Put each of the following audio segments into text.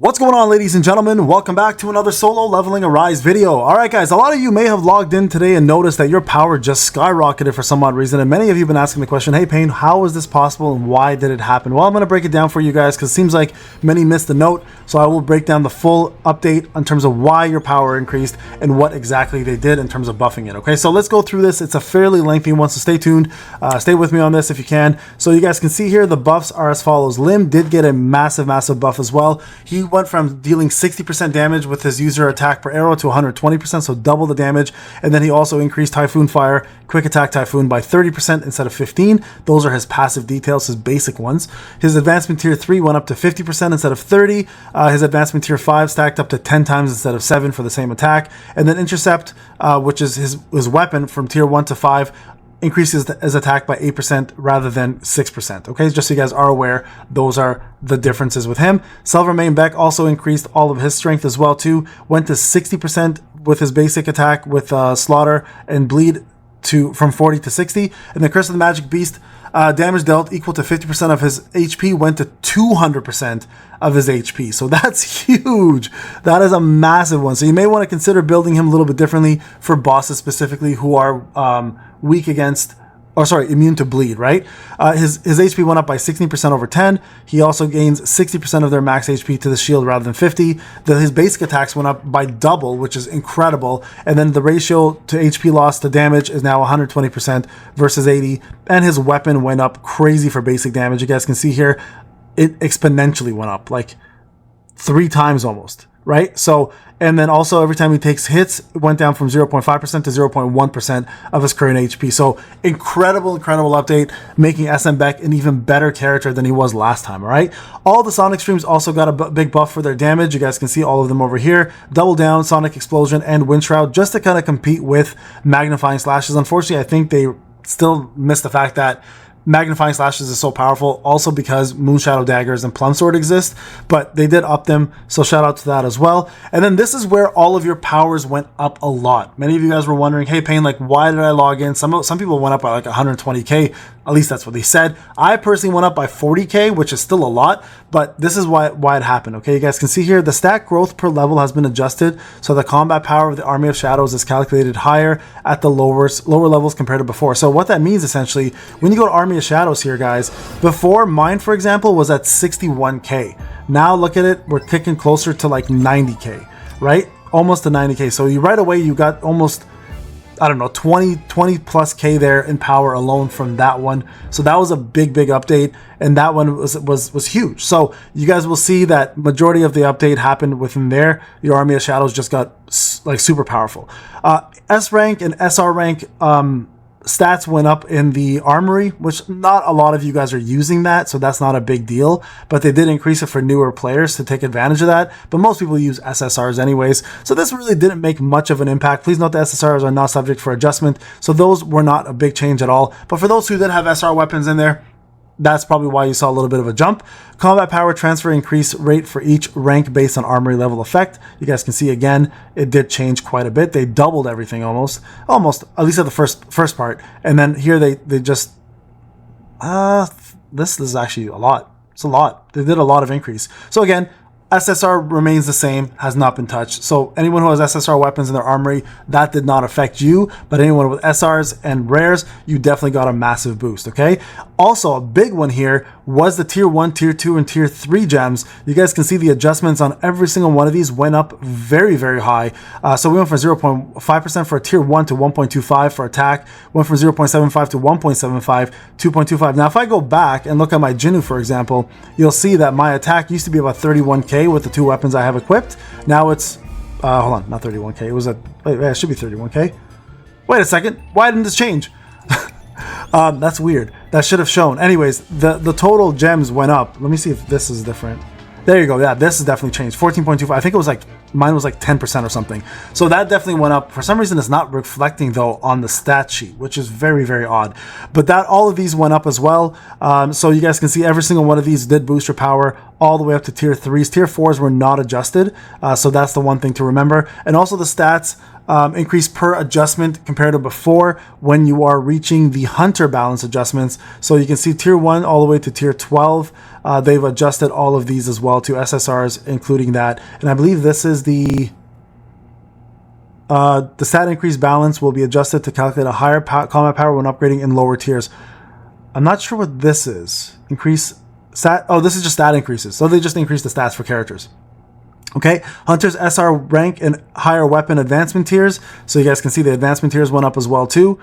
What's going on, ladies and gentlemen? Welcome back to another solo leveling Arise video. Alright guys, a lot of you may have logged in today and noticed that your power just skyrocketed for some odd reason, and many of you have been asking the question, hey Payne, how is this possible and why did it happen? Well, I'm going to break it down for you guys because it seems like many missed the note, so I will break down the full update in terms of why your power increased and what exactly they did in terms of buffing it. Okay, so let's go through this. It's a fairly lengthy one, so stay tuned. Stay with me on this if you can. So you guys can see here the buffs are as follows. Lim did get a massive buff as well. He went from dealing 60% damage with his user attack per arrow to 120%, so double the damage. And then he also increased Typhoon Fire, Quick Attack Typhoon by 30% instead of 15. Those are his passive details, his basic ones. His Advancement Tier 3 went up to 50% instead of 30. His Advancement Tier 5 stacked up to 10 times instead of 7 for the same attack. And then Intercept, which is his weapon from Tier 1 to 5, increases his attack by 8% rather than 6%. Okay, just so you guys are aware, those are the differences with him. Silvermane Beck also increased all of his strength as well too. Went to 60% with his basic attack with Slaughter and Bleed from 40 to 60. And the Curse of the Magic Beast, damage dealt equal to 50% of his HP went to 200% of his HP. So that's huge. That is a massive one. So you may want to consider building him a little bit differently for bosses specifically who are weak against, or sorry, immune to bleed, right? His HP went up by 16% over 10. He also gains 60% of their max HP to the shield rather than 50. His basic attacks went up by double, which is incredible. And then the ratio to HP loss to damage is now 120% versus 80. And his weapon went up crazy for basic damage. You guys can see here, it exponentially went up, like 3 times almost, right? So, and then also every time he takes hits, it went down from 0.5% to 0.1% of his current HP. So incredible update, making SM Beck an even better character than he was last time, all right? All the Sonic streams also got a big buff for their damage. You guys can see all of them over here. Double Down, Sonic Explosion, and Wind Shroud, just to kind of compete with Magnifying Slashes. Unfortunately, I think they still missed the fact that Magnifying Slashes is so powerful, also because Moonshadow Daggers and Plum Sword exist, but they did up them, so shout out to that as well. And then this is where all of your powers went up a lot. Many of you guys were wondering, hey Payne, like why did I log in? Some people went up by like 120k, at least that's what they said. I personally went up by 40k, which is still a lot, but this is why it happened. Okay, you guys can see here the stat growth per level has been adjusted, so the combat power of the Army of Shadows is calculated higher at the lower levels compared to before. So what that means essentially, when you go to Army of Shadows here, guys, before mine, for example, was at 61k. Now look at it, we're kicking closer to like 90k, right? Almost to 90k. So right away you got almost, I don't know, 20 plus K there in power alone from that one. So that was a big update, and that one was huge. So you guys will see that majority of the update happened within there. Your Army of Shadows just got like super powerful. S rank and SR rank stats went up in the armory, which not a lot of you guys are using that, so that's not a big deal, but they did increase it for newer players to take advantage of that. But most people use SSRs anyways, so this really didn't make much of an impact. Please note the SSRs are not subject for adjustment, so those were not a big change at all. But for those who did have SR weapons in there, that's probably why you saw a little bit of a jump. Combat power transfer increase rate for each rank based on armory level effect. You guys can see again, it did change quite a bit. They doubled everything almost, at least at the first part. And then here they just, this is actually a lot. It's a lot. They did a lot of increase. So again, SSR remains the same, has not been touched. So anyone who has SSR weapons in their armory, that did not affect you, but anyone with SRs and rares, you definitely got a massive boost, okay? Also, a big one here was the Tier 1, Tier 2, and Tier 3 gems. You guys can see the adjustments on every single one of these went up very high. So we went from 0.5% for a Tier 1 to 1.25 for attack, went from 0.75 to 1.75, 2.25. Now, if I go back and look at my GINA, for example, you'll see that my attack used to be about 31k with the 2 weapons I have equipped. Now it's, hold on, not 31k. It was it should be 31k. Wait a second. Why didn't this change? That's weird. That should have shown. Anyways, the total gems went up. Let me see if this is different. There you go. Yeah, this has definitely changed. 14.25. I think it was like, mine was like 10% or something. So that definitely went up. For some reason, it's not reflecting though on the stat sheet, which is very odd. But all of these went up as well. So you guys can see every single one of these did boost your power all the way up to Tier 3s. Tier 4s were not adjusted. So that's the one thing to remember. And also the stats increase per adjustment compared to before when you are reaching the hunter balance adjustments. So you can see tier 1 all the way to tier 12. They've adjusted all of these as well to SSRs, including that. And I believe this is the stat increase balance will be adjusted to calculate a higher combat power when upgrading in lower tiers. I'm not sure what this is. Increase stat. Oh, this is just stat increases. So they just increase the stats for characters. Okay, Hunter's SR rank and higher weapon advancement tiers. So you guys can see the advancement tiers went up as well too.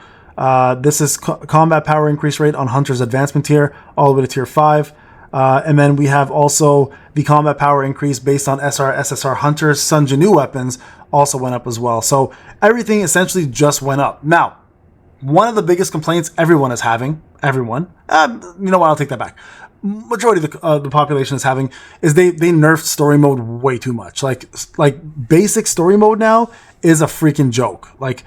This is combat power increase rate on Hunter's advancement tier all the way to tier 5. And then we have also the combat power increase based on SR, SSR Hunter's Sun Janu weapons also went up as well. So everything essentially just went up. Now, one of the biggest complaints everyone is having, you know what, I'll take that back. Majority of the population is having is they nerfed story mode way too much. Like basic story mode now is a freaking joke. Like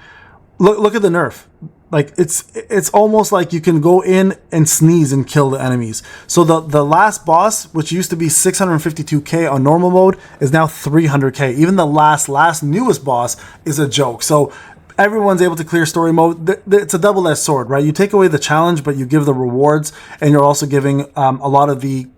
look at the nerf. Like it's almost like you can go in and sneeze and kill the enemies. So the last boss, which used to be 652k on normal mode, is now 300k. Even the last newest boss is a joke. So everyone's able to clear story mode. It's a double-edged sword, right? You take away the challenge, but you give the rewards, and you're also giving a lot of the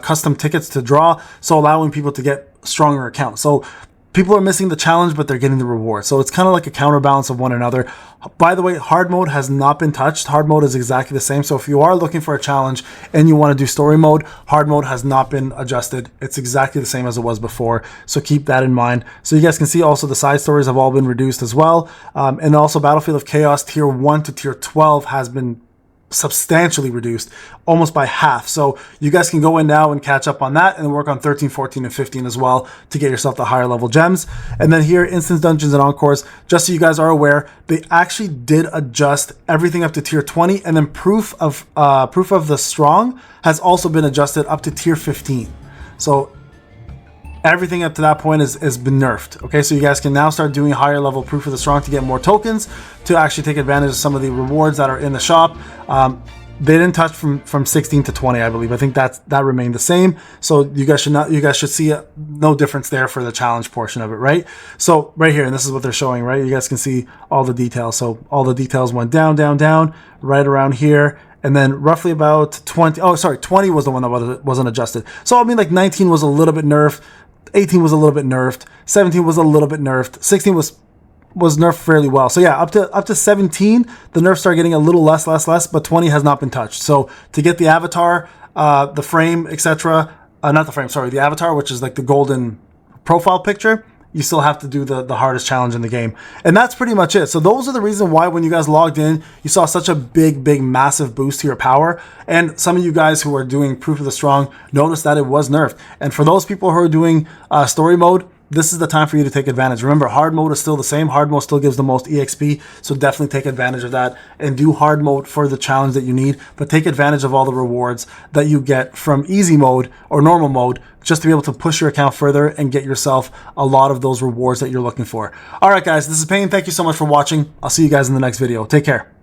custom tickets to draw, so allowing people to get stronger accounts. So people are missing the challenge, but they're getting the reward. So it's kind of like a counterbalance of one another. By the way, hard mode has not been touched. Hard mode is exactly the same. So if you are looking for a challenge and you want to do story mode, hard mode has not been adjusted. It's exactly the same as it was before. So keep that in mind. So you guys can see also the side stories have all been reduced as well. And also Battlefield of Chaos tier 1 to tier 12 has been substantially reduced, almost by half. So you guys can go in now and catch up on that and work on 13, 14, and 15 as well to get yourself the higher level gems. And then here, instance dungeons and encores, just so you guys are aware, they actually did adjust everything up to tier 20, and then proof of the strong has also been adjusted up to tier 15. So everything up to that point has been nerfed. Okay, so you guys can now start doing higher level proof of the strong to get more tokens to actually take advantage of some of the rewards that are in the shop. They didn't touch from 16 to 20, I believe. I think that remained the same. So you guys should see no difference there for the challenge portion of it, right? So right here, and this is what they're showing, right? You guys can see all the details. So all the details went down, right around here. And then roughly about 20 was the one that wasn't adjusted. So I mean, like 19 was a little bit nerfed. 18 was a little bit nerfed. 17 was a little bit nerfed. 16 was nerfed fairly well. So yeah, up to 17, the nerfs start getting a little less, but 20 has not been touched. So to get the avatar, the frame, etc., not the frame, sorry, the avatar, which is like the golden profile picture, you still have to do the hardest challenge in the game. And that's pretty much it. So those are the reason why when you guys logged in, you saw such a big, massive boost to your power. And some of you guys who are doing Proof of the Strong noticed that it was nerfed. And for those people who are doing story mode, this is the time for you to take advantage. Remember, hard mode is still the same. Hard mode still gives the most EXP, so definitely take advantage of that and do hard mode for the challenge that you need, but take advantage of all the rewards that you get from easy mode or normal mode just to be able to push your account further and get yourself a lot of those rewards that you're looking for. All right, guys, this is Payne. Thank you so much for watching. I'll see you guys in the next video. Take care.